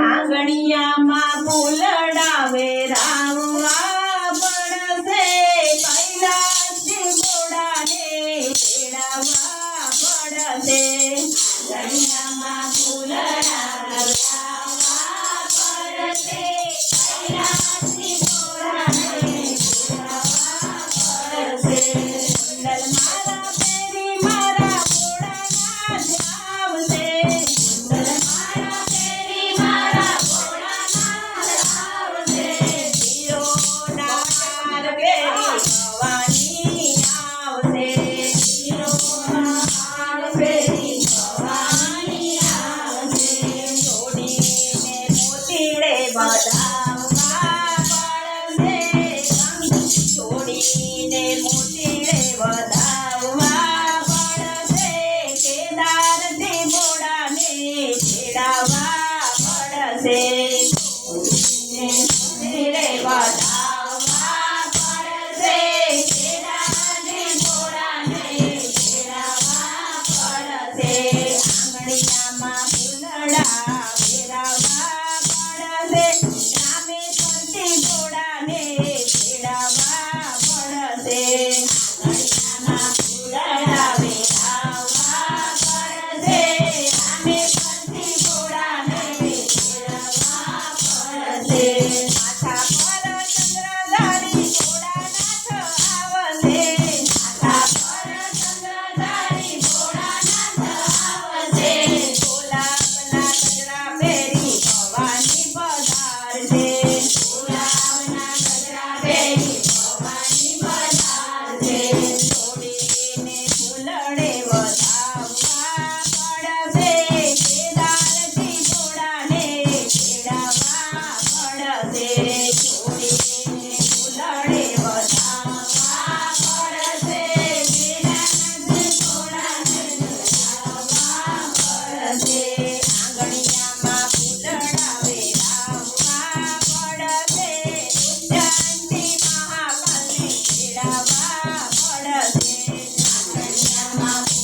આંગણિયામાં ફૂલડાવે રાવવા પડશે કૈલાસથી ઘોડાને તેડાવવા પડશે આંગણિયામાં ફૂલડાવે રાવવા પડશે કૈલાસથી ઘોડાને તેડાવવા પડશે કુંડલ મારા પેરી મારા ભોળાનાથ આવશે કુંડલ મારા પેરી મારા ભોળાનાથ આવશે હીરોના હાર પેરી ભવાની આવશે હીરોના હાર પેરી ભવાની આવશે જોડીને મોતીડે બધાવવા પડશે જોડીને મોતીડે વધાવવા પડશે કેદારથી ઘોડાને તેડાવવા પડશે મોતીડે વધાવવા પડશે કેદારથી ઘોડાને તેડાવવા પડશે આંગણિયામાં ફૂલડા વેરાવવા પડશે રામેશ્વરથી ઘોડાને તેડાવવા પડશે આંગણિયામાં ફૂલડા વેરાવવા પડશે રામેશ્વરથી ઘોડાને તેડાવવા પડશે માથા પર ચંદ્રધારી ભોળાનાથ આવશે માથા પર ચંદ્રધારી ભોળાનાથ આવશે ગુલાબના ગજરા પહેરી ભવાની પધારશે ગુલાબના ગજરા પહેરી ભવાની પધારશે જોડીને ફૂલડે વધાવવા પડશે કેદારથી ઘોડાને તેડાવવા પડશે જોડીને ફૂલડે વધાવવા પડશે કેદારથી ઘોડાને તેડાવવા પડશે આંગણિયામાં ફૂલડા વેરાવવા પડશે ઉજ્જૈનથી મહાકાલને તેડાવવા પડશે આંગણિયામાં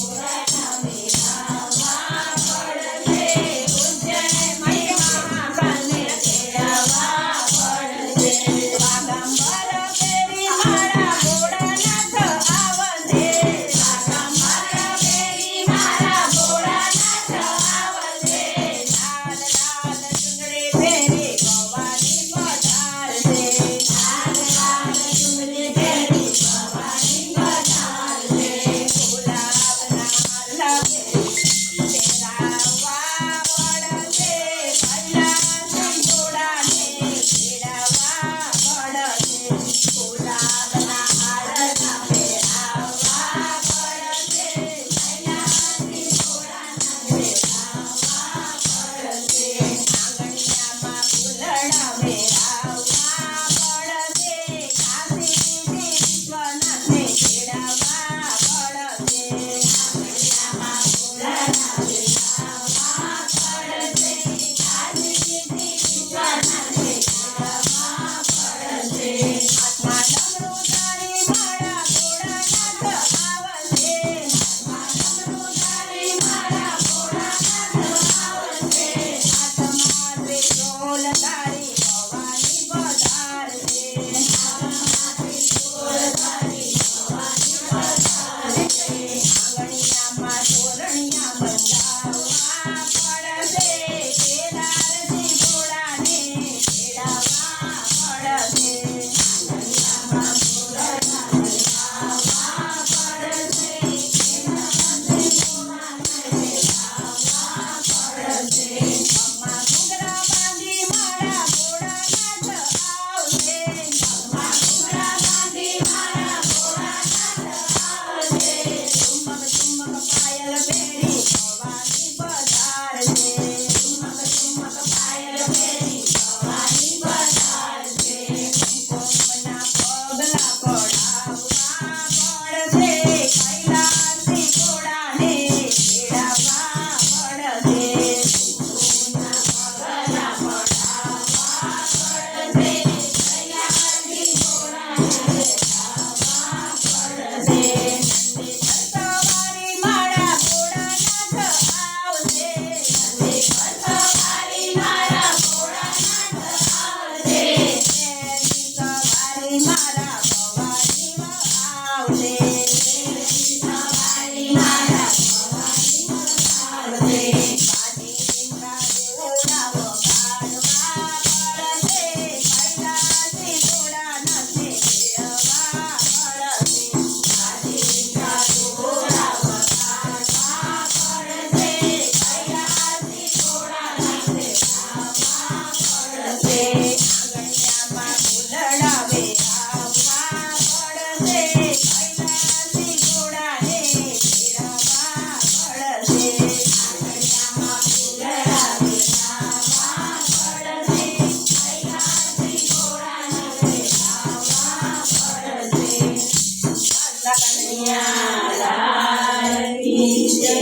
કી જય.